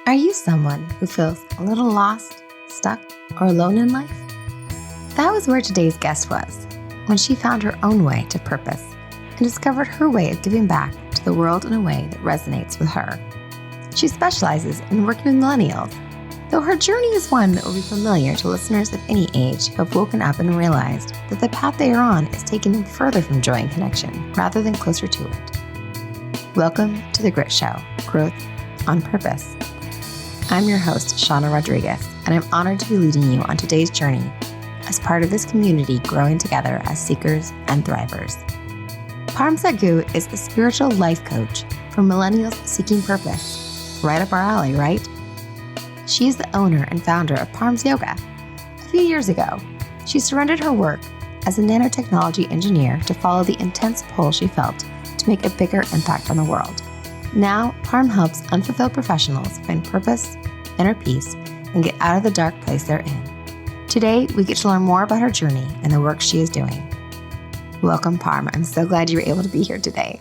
Are you someone who feels a little lost, stuck, or alone in life? That was where today's guest was, when she found her own way to purpose and discovered her way of giving back to the world in a way that resonates with her. She specializes in working with millennials, though her journey is one that will be familiar to listeners of any age who have woken up and realized that the path they are on is taking them further from joy and connection rather than closer to it. Welcome to The Grit Show, Growth on Purpose. I'm your host, Shauna Rodriguez, and I'm honored to be leading you on today's journey as part of this community growing together as seekers and thrivers. Parm Saggu is a spiritual life coach for millennials seeking purpose. Right up our alley, right? She is the owner and founder of Parm's Yoga. A few years ago, she surrendered her work as a nanotechnology engineer to follow the intense pull she felt to make a bigger impact on the world. Now, Parm helps unfulfilled professionals find purpose, inner peace, and get out of the dark place they're in. Today, we get to learn more about her journey and the work she is doing. Welcome, Parm. I'm so glad you were able to be here today.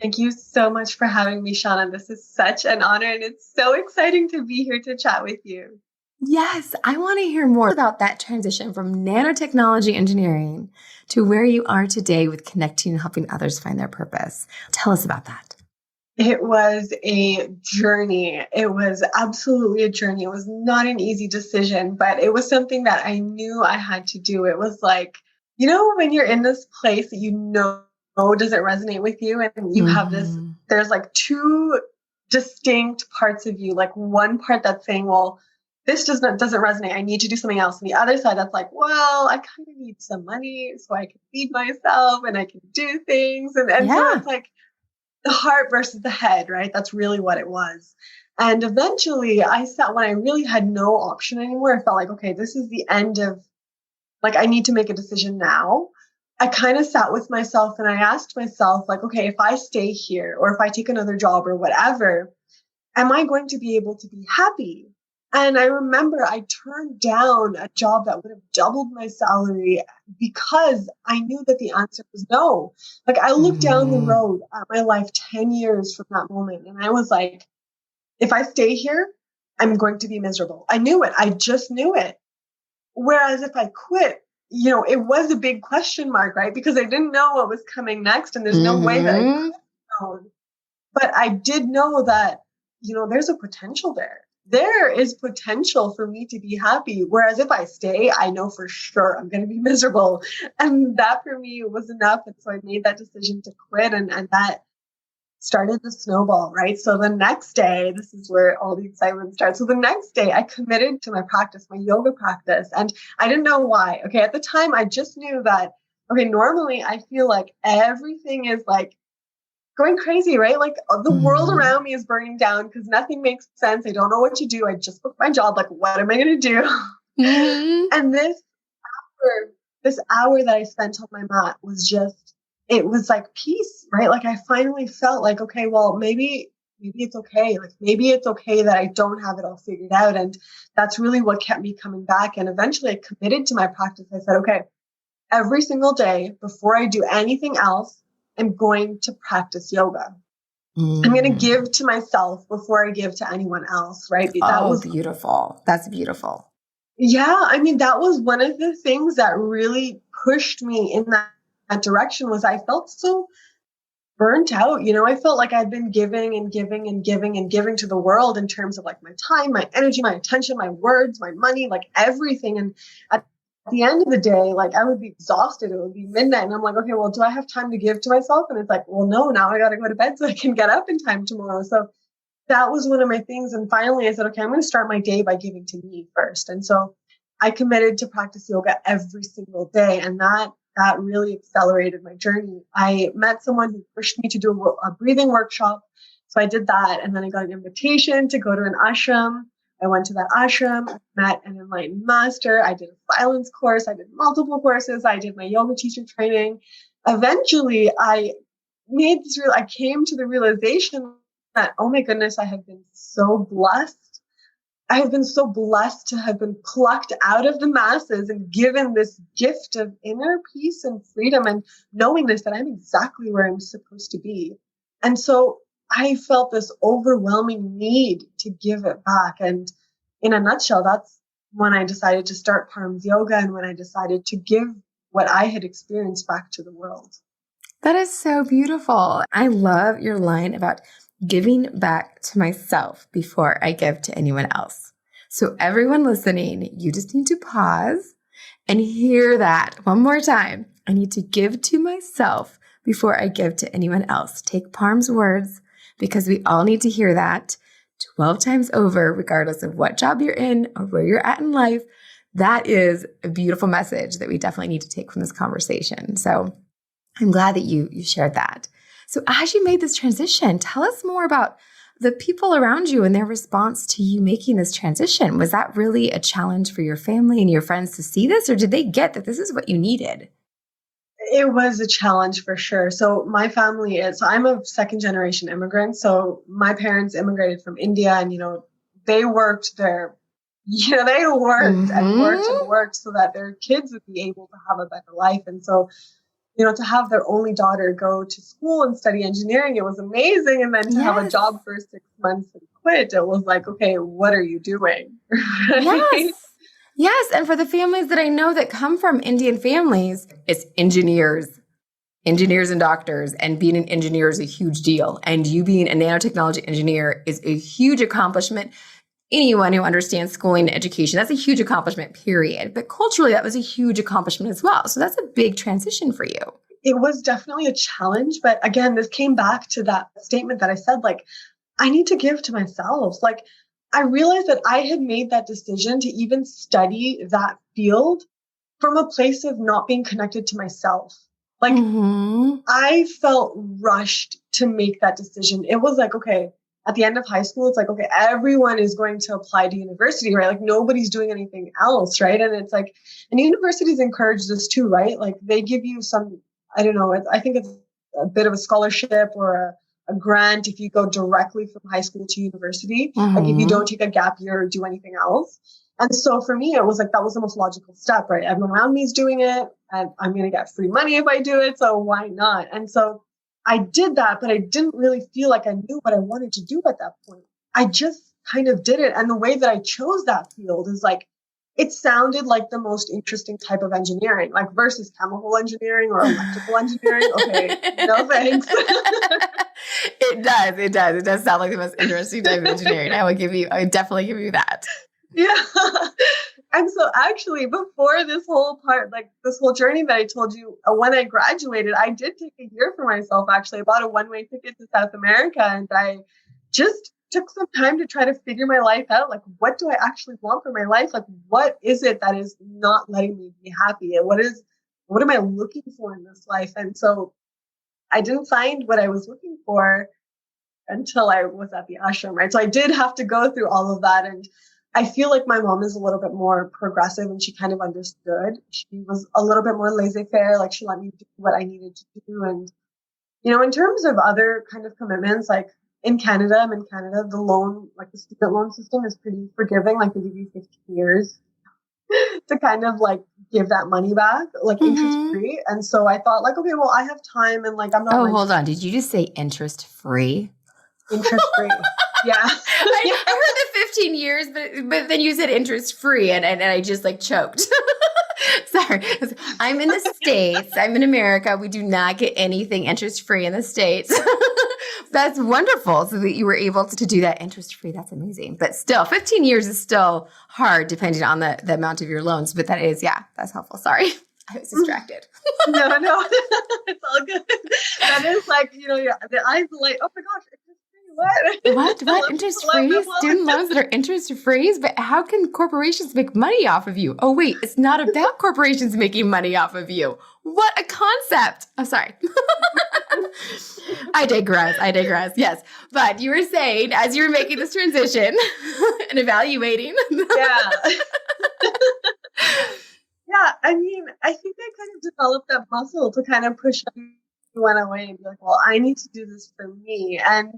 Thank you so much for having me, Shauna. This is such an honor, and it's so exciting to be here to chat with you. Yes, I want to hear more about that transition from nanotechnology engineering to where you are today with connecting and helping others find their purpose. Tell us about that. It was a journey. It was absolutely a journey. It was not an easy decision, but it was something that I knew I had to do. It was like, when you're in this place that doesn't resonate with you, and you have this, there's like two distinct parts of you, like one part that's saying, well, this doesn't resonate. I need to do something else. And the other side that's like, well, I kind of need some money so I can feed myself and I can do things. So it's like, the heart versus the head, right? That's really what it was. And eventually when I really had no option anymore, I felt like, okay, this is the end of, like, I need to make a decision now. I kind of sat with myself and I asked myself, like, okay, if I stay here or if I take another job or whatever, am I going to be able to be happy? And I remember I turned down a job that would have doubled my salary because I knew that the answer was no. Like, I looked down the road at my life 10 years from that moment, and I was like, if I stay here, I'm going to be miserable. I knew it. I just knew it. Whereas if I quit, it was a big question mark, right? Because I didn't know what was coming next, and there's no way that I could have known. But I did know that, there's a potential there. There is potential for me to be happy. Whereas if I stay, I know for sure I'm going to be miserable. And that for me was enough. And so I made that decision to quit, and that started the snowball, right? So the next day, this is where all the excitement starts. So the next day I committed to my practice, my yoga practice. And I didn't know why. Okay. At the time, I just knew that, okay, normally I feel like everything is like going crazy, right? Like the world around me is burning down because nothing makes sense. I don't know what to do. I just booked my job. Like, what am I going to do? And this hour that I spent on my mat was it was like peace, right? Like I finally felt like, okay, well, maybe it's okay. Like maybe it's okay that I don't have it all figured out. And that's really what kept me coming back. And eventually I committed to my practice. I said, okay, every single day before I do anything else, I'm going to practice yoga. I'm going to give to myself before I give to anyone else, right? That was beautiful. That's beautiful. Yeah. I mean, that was one of the things that really pushed me in that direction. Was I felt so burnt out. I felt like I'd been giving and giving and giving and giving to the world in terms of like my time, my energy, my attention, my words, my money, like everything. And at the end of the day, like I would be exhausted. It would be midnight. And I'm like, okay, well, do I have time to give to myself? And it's like, well, no, now I got to go to bed so I can get up in time tomorrow. So that was one of my things. And finally I said, okay, I'm going to start my day by giving to me first. And so I committed to practice yoga every single day. And that really accelerated my journey. I met someone who pushed me to do a breathing workshop. So I did that. And then I got an invitation to go to an ashram. I went to that ashram, I met an enlightened master. I did a silence course. I did multiple courses. I did my yoga teacher training. Eventually, I came to the realization that, oh my goodness, I have been so blessed. I have been so blessed to have been plucked out of the masses and given this gift of inner peace and freedom and knowingness that I'm exactly where I'm supposed to be. And so I felt this overwhelming need to give it back. And in a nutshell, that's when I decided to start Parm's Yoga and when I decided to give what I had experienced back to the world. That is so beautiful. I love your line about giving back to myself before I give to anyone else. So everyone listening, you just need to pause and hear that one more time. I need to give to myself before I give to anyone else. Take Parm's words, because we all need to hear that 12 times over, regardless of what job you're in or where you're at in life. That is a beautiful message that we definitely need to take from this conversation. So I'm glad that you shared that. So as you made this transition, tell us more about the people around you and their response to you making this transition. Was that really a challenge for your family and your friends to see this, or did they get that this is what you needed? It was a challenge for sure. So my family so I'm a second generation immigrant. So my parents immigrated from India and, they worked their, they worked and worked and worked so that their kids would be able to have a better life. And so, to have their only daughter go to school and study engineering, it was amazing. And then to have a job for 6 months and quit, it was like, okay, what are you doing? Yes. Yes. And for the families that I know that come from Indian families, it's engineers and doctors. And being an engineer is a huge deal. And you being a nanotechnology engineer is a huge accomplishment. Anyone who understands schooling and education, that's a huge accomplishment, period. But culturally, that was a huge accomplishment as well. So that's a big transition for you. It was definitely a challenge. But again, this came back to that statement that I said, like, I need to give to myself. Like, I realized that I had made that decision to even study that field from a place of not being connected to myself. Like, I felt rushed to make that decision. It was like, okay, at the end of high school, it's like, okay, everyone is going to apply to university, right? Like nobody's doing anything else, right? And it's like, and universities encourage this too, right? Like they give you some, I don't know, I think it's a bit of a scholarship or a grant if you go directly from high school to university. Like if you don't take a gap year or do anything else. And so for me, it was like, that was the most logical step, right? Everyone around me is doing it and I'm going to get free money if I do it. So why not? And so I did that, but I didn't really feel like I knew what I wanted to do at that point. I just kind of did it. And the way that I chose that field is like, it sounded like the most interesting type of engineering, like versus chemical engineering or electrical engineering. Okay, no thanks. It does. It does. It does sound like the most interesting type of engineering. I would definitely give you that. Yeah. And so actually before this whole part, like this whole journey that I told you, when I graduated, I did take a year for myself. Actually, I bought a one-way ticket to South America and I just took some time to try to figure my life out. Like, what do I actually want for my life? Like, what is it that is not letting me be happy? And what am I looking for in this life? And so I didn't find what I was looking for until I was at the ashram, right? So I did have to go through all of that. And I feel like my mom is a little bit more progressive and she kind of understood. She was a little bit more laissez-faire. Like she let me do what I needed to do. And, in terms of other kind of commitments, like I'm in Canada, the loan, like the student loan system is pretty forgiving. Like they give you 15 years to kind of like give that money back, like interest free. And so I thought like, okay, well, I have time and like, I'm not. Oh, hold on. Did you just say interest free? Interest free. Yeah. I heard the 15 years, but then you said interest free and I just like choked. Sorry. I'm in the States. I'm in America. We do not get anything interest free in the States. That's wonderful. So that you were able to do that interest free. That's amazing. But still, 15 years is still hard depending on the amount of your loans. But that is, that's helpful. Sorry. I was distracted. No, it's all good. That is like, the eyes light. Oh my gosh. What? Interest free? Student loans that are interest free? But how can corporations make money off of you? Oh, wait, it's not about corporations making money off of you. What a concept. Oh, sorry. I digress. Yes. But you were saying, as you were making this transition and evaluating. Yeah. Yeah. I mean, I think I kind of developed that muscle to kind of push everyone away and be like, well, I need to do this for me. And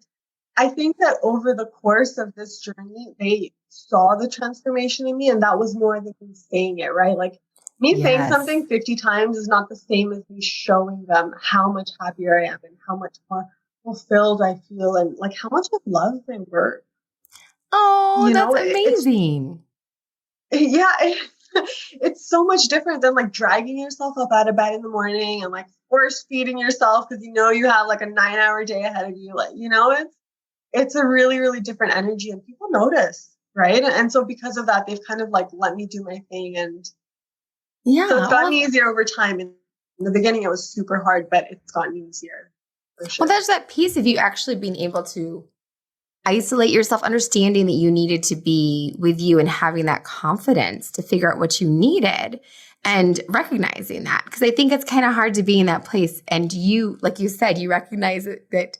I think that over the course of this journey, they saw the transformation in me, and that was more than me saying it, right? Like me saying something 50 times is not the same as me showing them how much happier I am and how much more fulfilled I feel and like how much of love they were. Oh, You that's know, it's amazing. yeah, it's so much different than like dragging yourself up out of bed in the morning and like force feeding yourself because you know you have like a 9 hour day ahead of you. Like, you know, it's a really, really different energy and people notice, right? And so because of that, they've kind of like let me do my thing. And so it's Yeah. gotten easier over time. In the beginning, it was super hard, but it's gotten easier for Well, sure. there's that piece of you actually being able to isolate yourself, understanding that you needed to be with you and having that confidence to figure out what you needed and recognizing that. Because I think it's kind of hard to be in that place. And you, like you said, you recognize that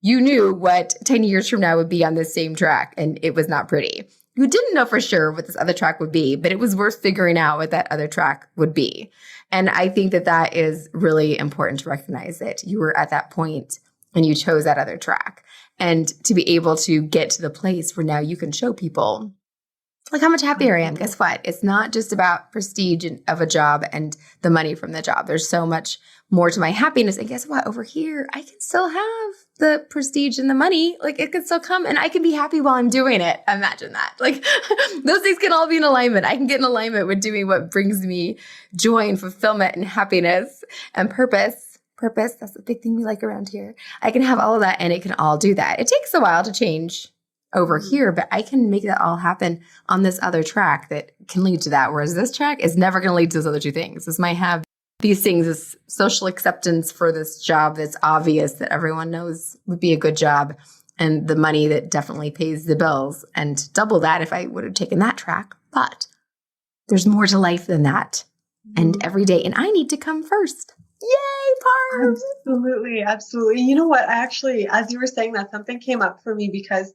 you knew what 10 years from now would be on this same track and it was not pretty. You didn't know for sure what this other track would be, but it was worth figuring out what that other track would be. And I think that that is really important to recognize that you were at that point and you chose that other track. And to be able to get to the place where now you can show people like how much happier I am. Guess what? It's not just about prestige of a job and the money from the job. There's so much more to my happiness. And guess what? Over here, I can still have the prestige and the money. Like it can still come and I can be happy while I'm doing it. Imagine that. Like those things can all be in alignment. I can get in alignment with doing what brings me joy and fulfillment and happiness and purpose. Purpose, that's the big thing we like around here. I can have all of that and it can all do that. It takes a while to change over here, but I can make that all happen on this other track that can lead to that. Whereas this track is never going to lead to those other two things. This might have these things, this social acceptance for this job that's obvious that everyone knows would be a good job and the money that definitely pays the bills and double that if I would have taken that track. But there's more to life than that. And every day, and I need to come first. Yay, Parm! Absolutely, absolutely. You know what? I actually, as you were saying that, something came up for me because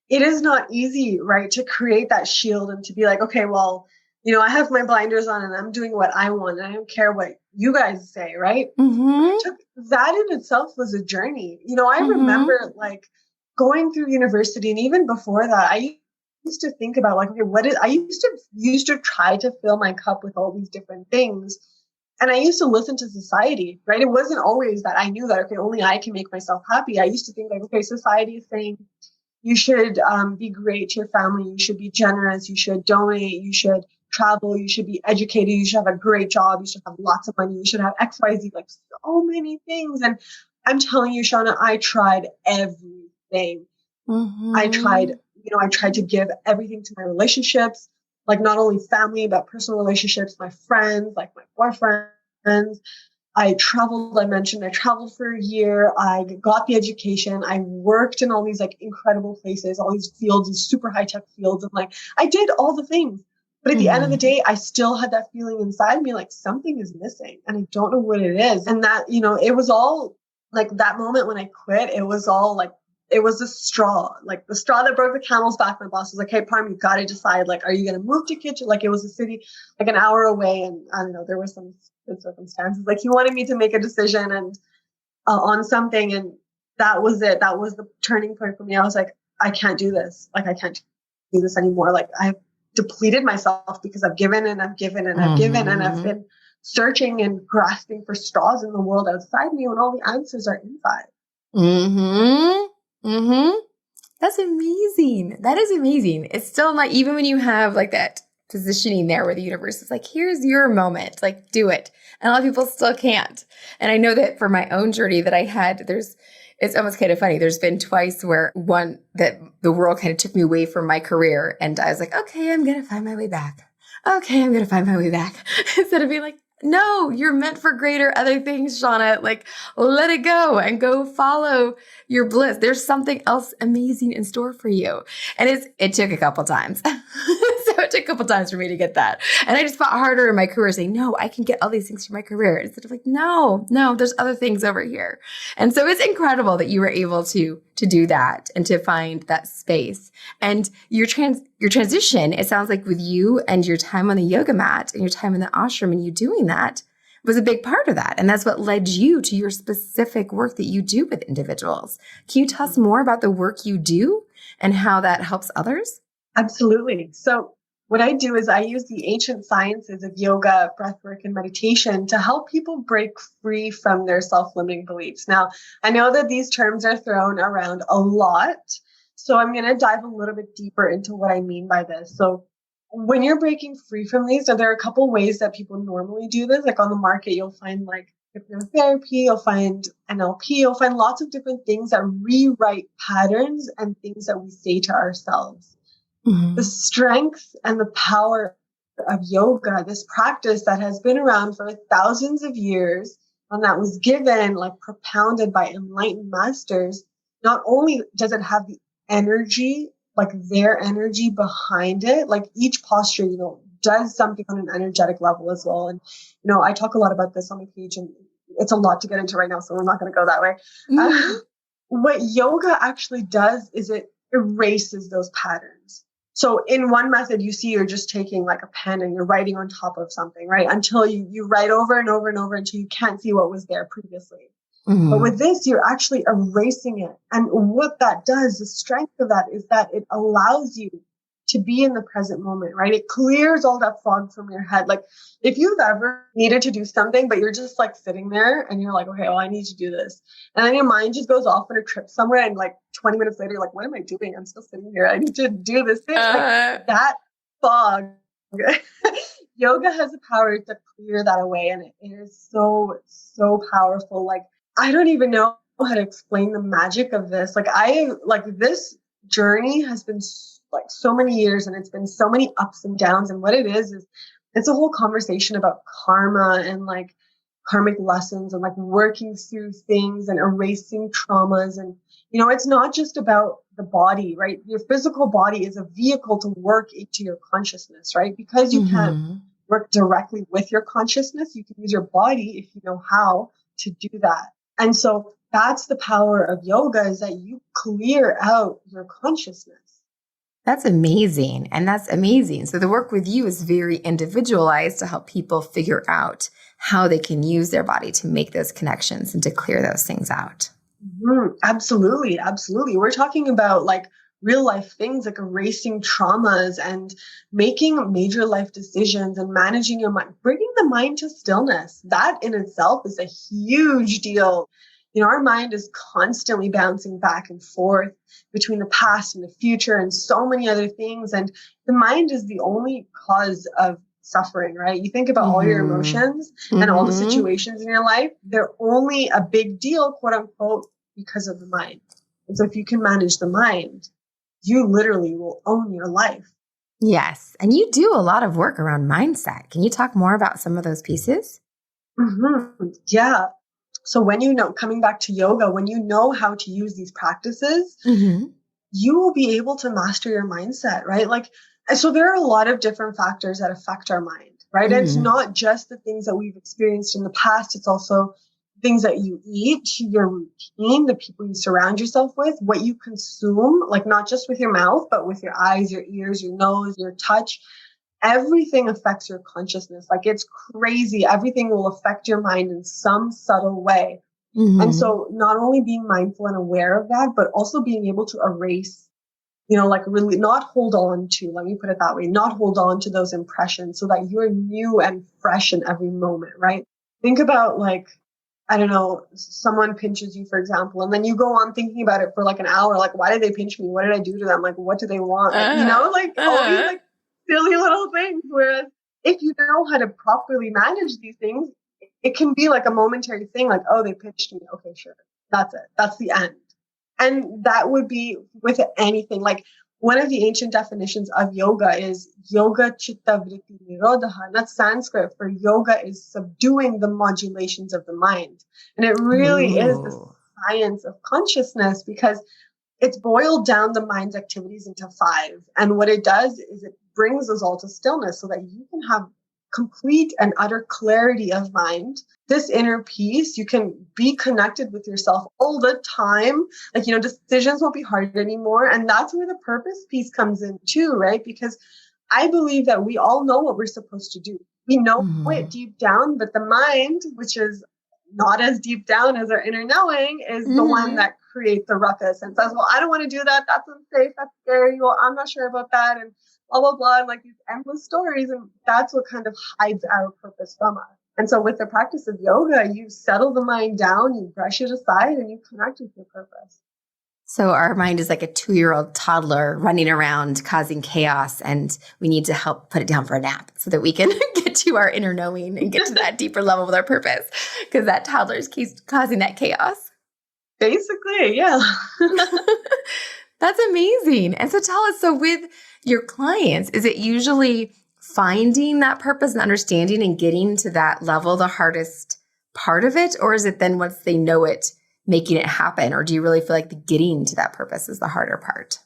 it is not easy, right, to create that shield and to be like, okay, well, you know, I have my blinders on and I'm doing what I want and I don't care what you guys say, right? Mm-hmm. That in itself was a journey. You know, I Mm-hmm. remember like going through university and even before that, I used to think about like, okay, I used to try to fill my cup with all these different things. And I used to listen to society, right? It wasn't always that I knew that, okay, only I can make myself happy. I used to think like, okay, society is saying you should be great to your family. You should be generous. You should donate. You should travel. You should be educated. You should have a great job. You should have lots of money. You should have X, Y, Z, like so many things. And I'm telling you, Shauna, I tried everything. Mm-hmm. I tried to give everything to my relationships, like not only family, but personal relationships, my friends, like my boyfriends. I traveled for a year. I got the education. I worked in all these like incredible places, all these fields, these super high tech fields. And like, I did all the things. But at the end of the Mm-hmm. day, I still had that feeling inside me, like something is missing and I don't know what it is. And that, you know, it was all like that moment when I quit, it was all like, it was the straw, like the straw that broke the camel's back. My boss was like, hey, Parm, you got to decide, like, are you going to move to Kitchen? Like it was a city, like an hour away. And I don't know, there was some good circumstances. Like he wanted me to make a decision and on something. And that was it. That was the turning point for me. I was like, I can't do this. Like, I can't do this anymore. Like I've depleted myself because I've given and I've given and I've given and I've Mm-hmm. been searching and grasping for straws in the world outside me when all the answers are inside. Mm-hmm. Mm-hmm. That's amazing. That is amazing. It's still not, even when you have like that positioning there where the universe is like, here's your moment, like do it. And a lot of people still can't. And I know that for my own journey that I had, it's almost kind of funny. There's been twice where one that the world kind of took me away from my career. And I was like, okay, I'm going to find my way back. Okay, I'm going to find my way back. Instead of being like, no, you're meant for greater other things, Shauna. Like, let it go and go follow your bliss. There's something else amazing in store for you. And it took a couple times. So it took a couple times for me to get that. And I just fought harder in my career saying, no, I can get all these things from my career. Instead of like, no, there's other things over here. And so it's incredible that you were able to do that and to find that space. And your transition, it sounds like with you and your time on the yoga mat and your time in the ashram and you doing that was a big part of that. And that's what led you to your specific work that you do with individuals. Can you tell us more about the work you do and how that helps others? Absolutely. So what I do is I use the ancient sciences of yoga, breathwork, and meditation to help people break free from their self-limiting beliefs. Now, I know that these terms are thrown around a lot, so I'm going to dive a little bit deeper into what I mean by this. So when you're breaking free from these, so there are a couple ways that people normally do this. Like on the market, you'll find like hypnotherapy, you'll find NLP, you'll find lots of different things that rewrite patterns and things that we say to ourselves. The Mm-hmm. strength and the power of yoga, this practice that has been around for thousands of years and that was given, like propounded by enlightened masters, not only does it have the energy, like their energy behind it, like each posture, does something on an energetic level as well. And, I talk a lot about this on my page, and it's a lot to get into right now, so we're not going to go that way. Mm-hmm. What yoga actually does is it erases those patterns. So in one method, you see you're just taking like a pen and you're writing on top of something, right? Until you write over and over and over until you can't see what was there previously. But with this, you're actually erasing it. And what that does, the strength of that is that it allows you to be in the present moment, right? It clears all that fog from your head. Like if you've ever needed to do something, but you're just like sitting there and you're like, okay, well, I need to do this. And then your mind just goes off on a trip somewhere. And like 20 minutes later, you're like, what am I doing? I'm still sitting here. I need to do this thing. Like that fog. Yoga has the power to clear that away. And it is so, so powerful. Like, I don't even know how to explain the magic of this. This journey has been like so many years, and it's been so many ups and downs. And what it is it's a whole conversation about karma and like karmic lessons and like working through things and erasing traumas. And, it's not just about the body, right? Your physical body is a vehicle to work into your consciousness, right? Because you can't work directly with your consciousness. You can use your body if you know how to do that. And so that's the power of yoga, is that you clear out your consciousness. That's amazing. And that's amazing. So the work with you is very individualized to help people figure out how they can use their body to make those connections and to clear those things out. Absolutely. Absolutely. We're talking about like real life things like erasing traumas and making major life decisions and managing your mind, bringing the mind to stillness. That in itself is a huge deal. Our mind is constantly bouncing back and forth between the past and the future and so many other things. And the mind is the only cause of suffering, right? You think about all your emotions and all the situations in your life, they're only a big deal, quote unquote, because of the mind. And so if you can manage the mind, you literally will own your life. Yes. And you do a lot of work around mindset. Can you talk more about some of those pieces? Yeah. So when coming back to yoga, when you know how to use these practices, you will be able to master your mindset, right? Like, so there are a lot of different factors that affect our mind, right? And it's not just the things that we've experienced in the past. It's also things that you eat, your routine, the people you surround yourself with, what you consume, like not just with your mouth, but with your eyes, your ears, your nose, your touch. Everything affects your consciousness. Like it's crazy. Everything will affect your mind in some subtle way. And so not only being mindful and aware of that, but also being able to erase, like really not hold on to, let me put it that way, not hold on to those impressions so that you're new and fresh in every moment, right? Think about like, I don't know, someone pinches you, for example, and then you go on thinking about it for like an hour. Like, why did they pinch me? What did I do to them? Like, what do they want? Like, all these like silly little things. Whereas if you know how to properly manage these things, it can be like a momentary thing. Like, oh, they pinched me. Okay, sure. That's it. That's the end. And that would be with anything. Like one of the ancient definitions of yoga is yoga chitta vritti nirodha. That's Sanskrit for yoga is subduing the modulations of the mind. And it really is the science of consciousness, because it's boiled down the mind's activities into 5. And what it does is it brings us all to stillness so that you can have complete and utter clarity of mind. This inner peace, you can be connected with yourself all the time. Like, decisions won't be hard anymore. And that's where the purpose piece comes in too, right? Because I believe that we all know what we're supposed to do. We know it deep down, but the mind, which is not as deep down as our inner knowing, is the one that create the ruckus and says, well, I don't want to do that. That's unsafe. That's scary. Well, I'm not sure about that. And blah, blah, blah. And like these endless stories. And that's what kind of hides our purpose from us. And so with the practice of yoga, you settle the mind down, you brush it aside, and you connect with your purpose. So our mind is like a 2-year-old toddler running around causing chaos, and we need to help put it down for a nap so that we can get to our inner knowing and get to that deeper level with our purpose, because that toddler keeps causing that chaos. Basically, yeah. That's amazing. And so tell us, so with your clients, is it usually finding that purpose and understanding and getting to that level the hardest part of it? Or is it then once they know it, making it happen? Or do you really feel like the getting to that purpose is the harder part?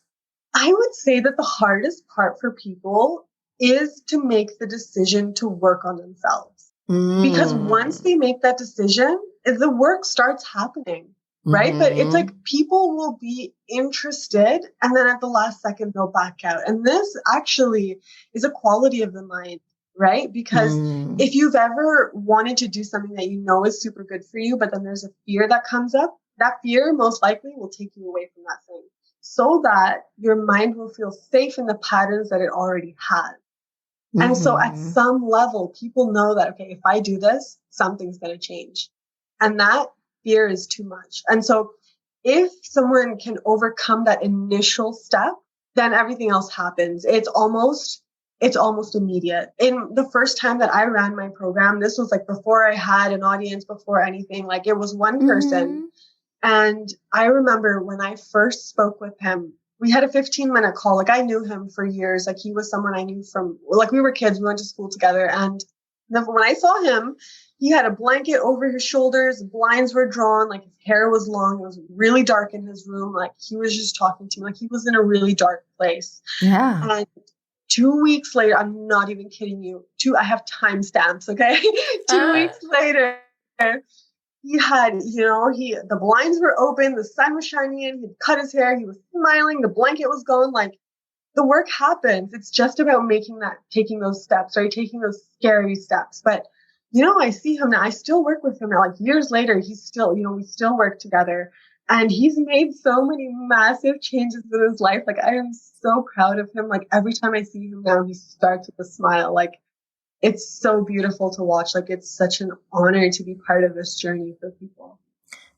I would say that the hardest part for people is to make the decision to work on themselves. Because once they make that decision, the work starts happening, right? But it's like people will be interested and then at the last second they'll back out. And this actually is a quality of the mind, right? Because if you've ever wanted to do something that you know is super good for you, but then there's a fear that comes up, that fear most likely will take you away from that thing so that your mind will feel safe in the patterns that it already has. And so at some level, people know that, okay, if I do this, something's going to change. And that fear is too much. And so if someone can overcome that initial step, then everything else happens. It's almost immediate. In the first time that I ran my program, this was like before I had an audience, before anything, like it was one person. And I remember when I first spoke with him, we had a 15-minute call. Like I knew him for years. Like he was someone I knew from, like we were kids. We went to school together. And then when I saw him, he had a blanket over his shoulders. Blinds were drawn. Like his hair was long. It was really dark in his room. Like he was just talking to me. Like he was in a really dark place. Yeah. And 2 weeks later, I'm not even kidding you. I have timestamps. Okay. 2 weeks later, he had, the blinds were open, the sun was shining in, he'd cut his hair, he was smiling, the blanket was gone. Like the work happens. It's just about taking those steps, right? Taking those scary steps. But, I see him now. I still work with him now. Like years later, he's still, we still work together. And he's made so many massive changes in his life. Like I am so proud of him. Like every time I see him now, he starts with a smile. Like it's so beautiful to watch. Like it's such an honor to be part of this journey for people.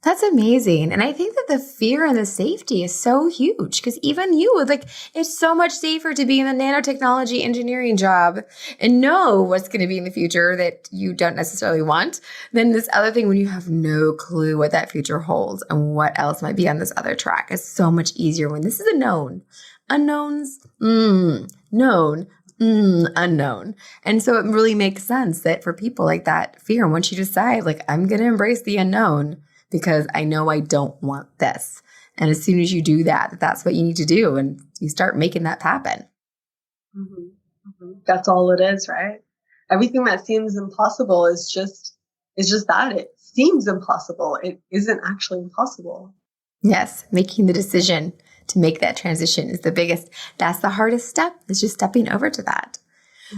That's amazing. And I think that the fear and the safety is so huge because even you would it's so much safer to be in the nanotechnology engineering job and know what's going to be in the future that you don't necessarily want than this other thing when you have no clue what that future holds and what else might be on this other track. It's so much easier when this is a known. Unknowns, known, unknown. And so it really makes sense that for people like that fear, once you decide I'm going to embrace the unknown, because I know I don't want this. And as soon as you do that, that's what you need to do. And you start making that happen. That's all it is, right? Everything that seems impossible is just that. It seems impossible. It isn't actually impossible. Yes. Making the decision to make that transition is the biggest. That's the hardest step. It's just stepping over to that.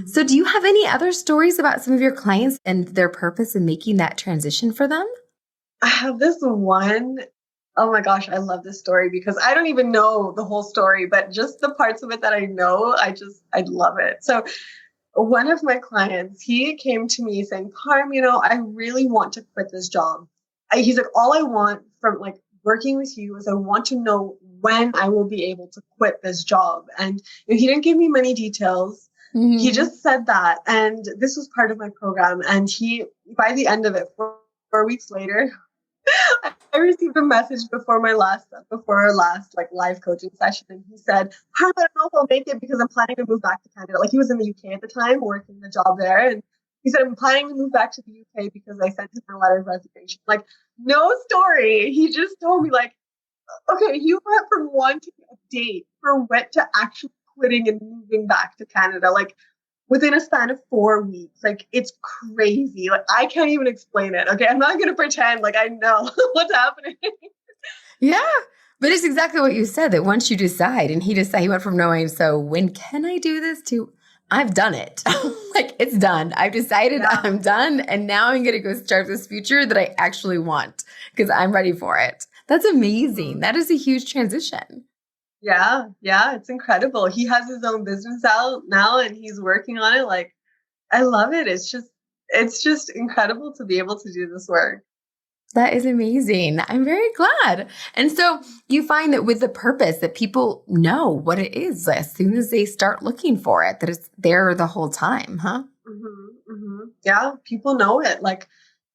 So do you have any other stories about some of your clients and their purpose in making that transition for them? I have this one. Oh my gosh, I love this story because I don't even know the whole story, but just the parts of it that I know, I love it. So one of my clients, he came to me saying, Parm, I really want to quit this job. He's like, all I want from working with you is I want to know when I will be able to quit this job. And he didn't give me many details. He just said that. And this was part of my program. And by the end of it, 4 weeks later, I received a message before our last live coaching session, and he said, "I don't know if I'll make it because I'm planning to move back to Canada." Like he was in the UK at the time, working the job there, and he said, "I'm planning to move back to the UK because I sent him a letter of resignation." Like no story. He just told me okay, he went from wanting a date for when to actually quitting and moving back to Canada. Within a span of 4 weeks. It's crazy. I can't even explain it. Okay. I'm not going to pretend I know what's happening. Yeah. But it's exactly what you said, that once you decide, and he went from knowing, so when can I do this, to I've done it. It's done. I've decided I'm done. And now I'm going to go start this future that I actually want because I'm ready for it. That's amazing. That is a huge transition. Yeah, yeah, it's incredible. He has his own business out now and he's working on it. Like, I love it. It's just incredible to be able to do this work. That is amazing. I'm very glad. And so you find that with the purpose that people know what it is as soon as they start looking for it, that it's there the whole time, huh? Yeah, people know it. Like,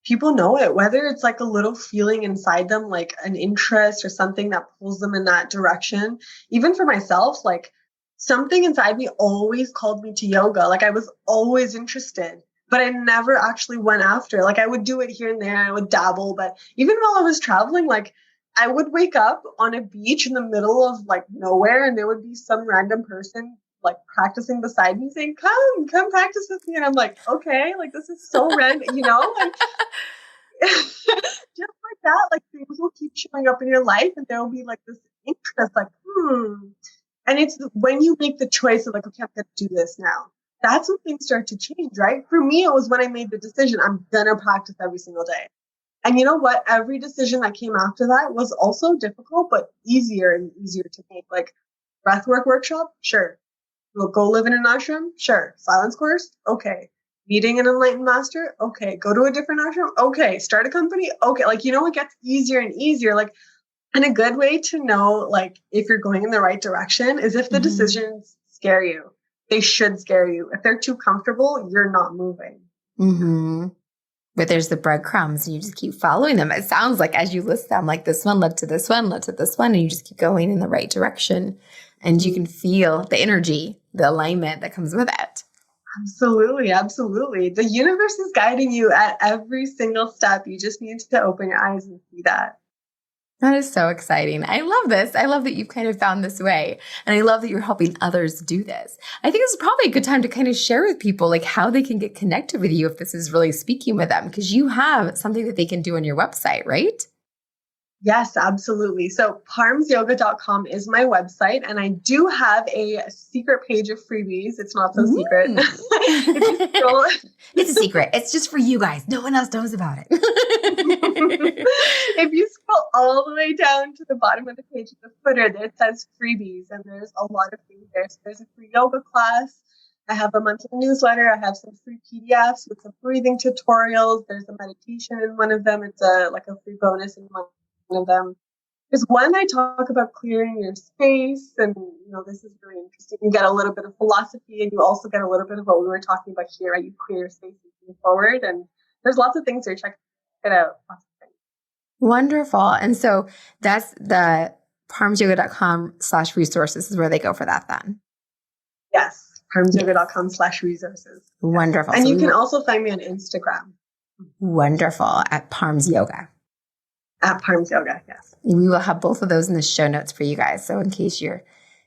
people know it, whether it's like a little feeling inside them, like an interest or something that pulls them in that direction. Even for myself, like something inside me always called me to yoga. Like I was always interested, but I never actually went after. Like I would do it here and there, I would dabble, but even while I was traveling, like I would wake up on a beach in the middle of like nowhere and there would be some random person like practicing beside me saying, come practice with me. And I'm like, okay, like this is so random, you know? Like just like that, like things will keep showing up in your life and there will be like this interest, like, And it's when you make the choice of like, okay, I'm gonna do this now. That's when things start to change, right? For me, it was when I made the decision, I'm gonna practice every single day. And you know what? Every decision that came after that was also difficult, but easier and easier to make. Like breathwork workshop, sure. We'll go live in an ashram, sure. Silence course, okay. Meeting an enlightened master, okay. Go to a different ashram, okay. Start a company, okay. Like, you know, it gets easier and easier. Like, and a good way to know, like, if you're going in the right direction is if the decisions scare you. They should scare you. If they're too comfortable, you're not moving. But there's the breadcrumbs and you just keep following them. It sounds like as you list them, like this one led to this one, led to this one, and you just keep going in the right direction. And you can feel the energy, the alignment that comes with it. Absolutely, absolutely. The universe is guiding you at every single step. You just need to open your eyes and see that. That is so exciting. I love this. I love that you've kind of found this way. And I love that you're helping others do this. I think this is probably a good time to kind of share with people like how they can get connected with you if this is really speaking with them, because you have something that they can do on your website, right? Yes, absolutely. So parmsyoga.com is my website, and I do have a secret page of freebies. It's not so secret. It's a secret. It's just for you guys. No one else knows about it. If you scroll all the way down to the bottom of the page at the footer, it says freebies, and there's a lot of things there. So there's a free yoga class. I have a monthly newsletter. I have some free PDFs with some breathing tutorials. There's a meditation in one of them. It's a free bonus in one of them. There's one I talk about clearing your space, and this is really interesting. You get a little bit of philosophy, and you also get a little bit of what we were talking about here. Right? You clear your space and move forward, and there's lots of things there. Check it out. Lots of things. Wonderful. And so that's the parmsyoga.com/resources is where they go for that then. Yes, parmsyoga.com/resources. Wonderful. And so you can also find me on Instagram. Wonderful. At Parm's Yoga. At Parm's Yoga, yes. We will have both of those in the show notes for you guys. So in case you're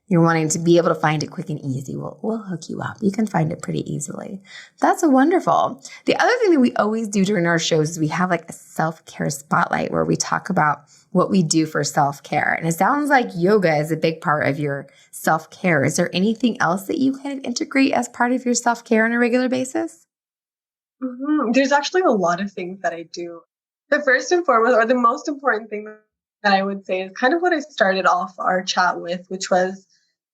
wanting to be able to find it quick and easy, we'll hook you up. You can find it pretty easily. That's wonderful. The other thing that we always do during our shows is we have like a self-care spotlight where we talk about what we do for self-care. And it sounds like yoga is a big part of your self-care. Is there anything else that you kind of integrate as part of your self-care on a regular basis? There's actually a lot of things that I do. The first and foremost, or the most important thing that I would say is kind of what I started off our chat with, which was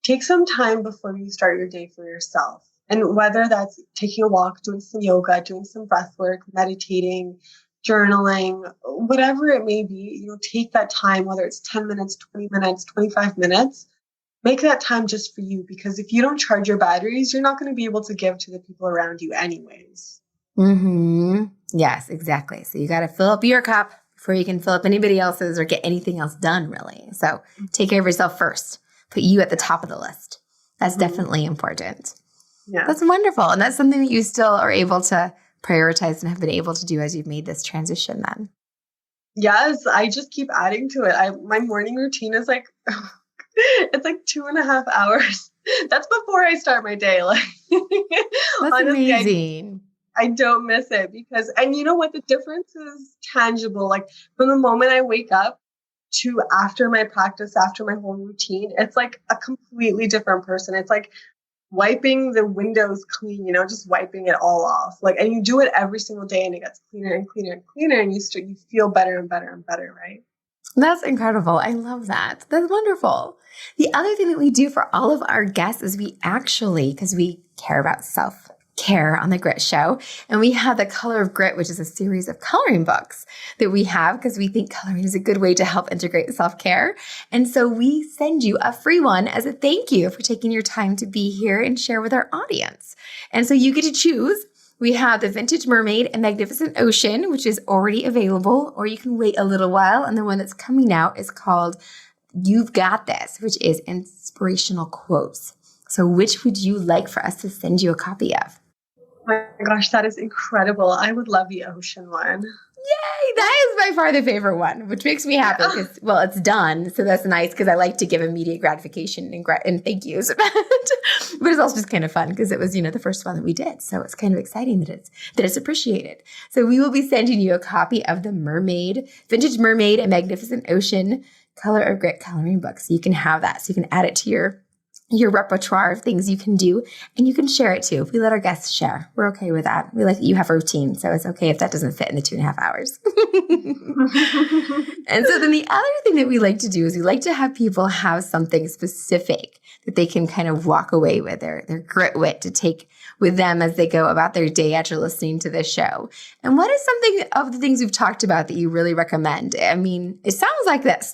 take some time before you start your day for yourself. And whether that's taking a walk, doing some yoga, doing some breath work, meditating, journaling, whatever it may be, take that time, whether it's 10 minutes, 20 minutes, 25 minutes, make that time just for you. Because if you don't charge your batteries, you're not going to be able to give to the people around you anyways. Yes, exactly. So you got to fill up your cup before you can fill up anybody else's or get anything else done, really. So take care of yourself first. Put you at the top of the list. That's definitely important. Yeah. That's wonderful. And that's something that you still are able to prioritize and have been able to do as you've made this transition then. Yes, I just keep adding to it. My morning routine is like, it's like 2.5 hours. That's before I start my day. Like, that's honestly, amazing. I don't miss it because, and you know what? The difference is tangible. Like from the moment I wake up to after my practice, after my whole routine, it's like a completely different person. It's like wiping the windows clean, just wiping it all off. Like, and you do it every single day and it gets cleaner and cleaner and cleaner and you feel better and better and better, right? That's incredible. I love that. That's wonderful. The other thing that we do for all of our guests is we actually, because we care about self-care on the Grit Show, and we have the Color of Grit, which is a series of coloring books that we have because we think coloring is a good way to help integrate self-care. And so we send you a free one as a thank you for taking your time to be here and share with our audience. And so you get to choose. We have the Vintage Mermaid and Magnificent Ocean, which is already available, or you can wait a little while. And the one that's coming out is called You've Got This, which is inspirational quotes. So which would you like for us to send you a copy of? Oh my gosh, that is incredible. I would love the ocean one. Yay! That is by far the favorite one, which makes me happy because, well, it's done. So that's nice because I like to give immediate gratification and thank yous. But it's also just kind of fun because it was, the first one that we did. So it's kind of exciting that it's appreciated. So we will be sending you a copy of the Vintage Mermaid and Magnificent Ocean Color of Grit coloring book. So you can have that. So you can add it to your repertoire of things you can do, and you can share it too. If we let our guests share, we're okay with that. We like that you have a routine, so it's okay if that doesn't fit in the 2.5 hours. And so then the other thing that we like to do is we like to have people have something specific that they can kind of walk away with, their grit wit to take with them as they go about their day after listening to this show. And what is something of the things we've talked about that you really recommend? I mean, it sounds like that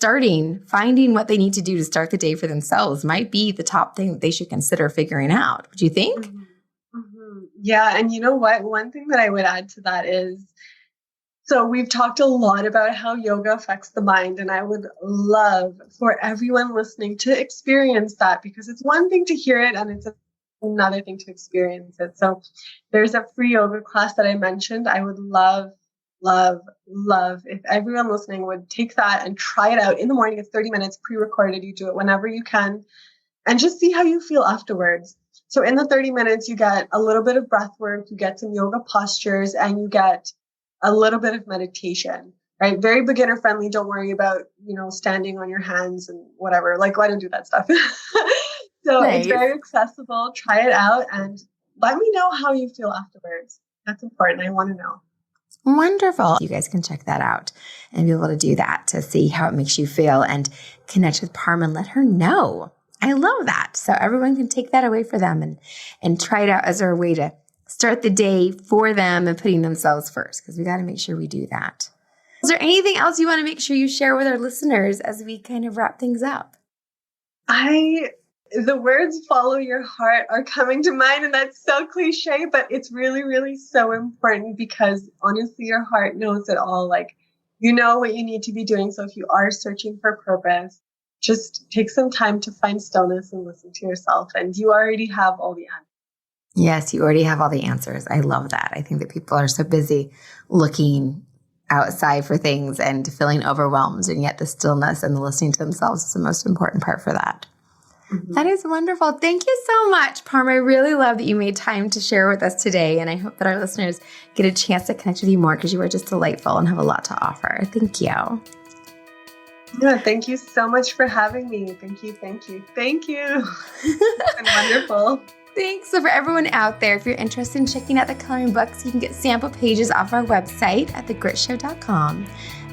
finding what they need to do to start the day for themselves might be the top thing that they should consider figuring out. Would you think? Mm-hmm. Mm-hmm. Yeah. And you know what? One thing that I would add to that is, so we've talked a lot about how yoga affects the mind, and I would love for everyone listening to experience that, because it's one thing to hear it and it's another thing to experience it. So there's a free yoga class that I mentioned. I would love if everyone listening would take that and try it out in the morning. It's 30 minutes pre-recorded. You do it whenever you can and just see how you feel afterwards. So in the 30 minutes, you get a little bit of breath work, you get some yoga postures, and you get a little bit of meditation, right? Very beginner friendly. Don't worry about, standing on your hands and whatever. Like, I don't do that stuff. So nice. It's very accessible. Try it out and let me know how you feel afterwards. That's important. I want to know. Wonderful. You guys can check that out and be able to do that to see how it makes you feel and connect with Parm and let her know. I love that. So everyone can take that away for them and try it out as a way to start the day for them and putting themselves first, because we got to make sure we do that. Is there anything else you want to make sure you share with our listeners as we kind of wrap things up? The words follow your heart are coming to mind, and that's so cliche, but it's really, really so important because honestly, your heart knows it all. Like, you know what you need to be doing. So if you are searching for purpose, just take some time to find stillness and listen to yourself, and you already have all the answers. Yes, you already have all the answers. I love that. I think that people are so busy looking outside for things and feeling overwhelmed, and yet the stillness and the listening to themselves is the most important part for that. Mm-hmm. That is wonderful. Thank you so much, Parm. I really love that you made time to share with us today, and I hope that our listeners get a chance to connect with you more because you are just delightful and have a lot to offer. Thank you. Yeah, thank you so much for having me. Thank you. It's been wonderful. Thanks. So for everyone out there, if you're interested in checking out the coloring books, you can get sample pages off our website at thegritshow.com.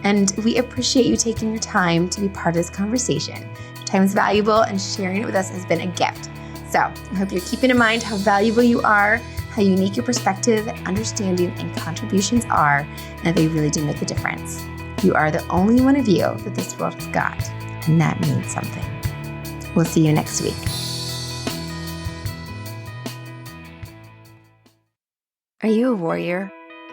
And we appreciate you taking your time to be part of this conversation. Your time is valuable, and sharing it with us has been a gift. So I hope you're keeping in mind how valuable you are, how unique your perspective, understanding, and contributions are, and that they really do make a difference. You are the only one of you that this world has got, and that means something. We'll see you next week. Are you a warrior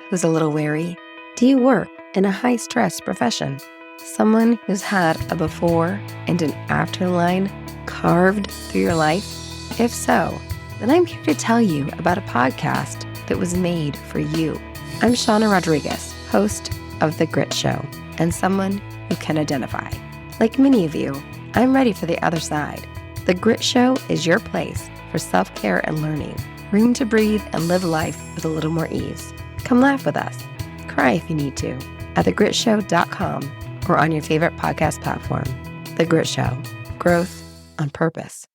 who's a little weary? Do you work in a high-stress profession? Someone who's had a before and an after line carved through your life? If so, then I'm here to tell you about a podcast that was made for you. I'm Shauna Rodriguez, host of The Grit Show, and someone who can identify. Like many of you, I'm ready for the other side. The Grit Show is your place for self-care and learning. Room to breathe and live life with a little more ease. Come laugh with us. Cry if you need to at thegritshow.com or on your favorite podcast platform. The Grit Show. Growth on purpose.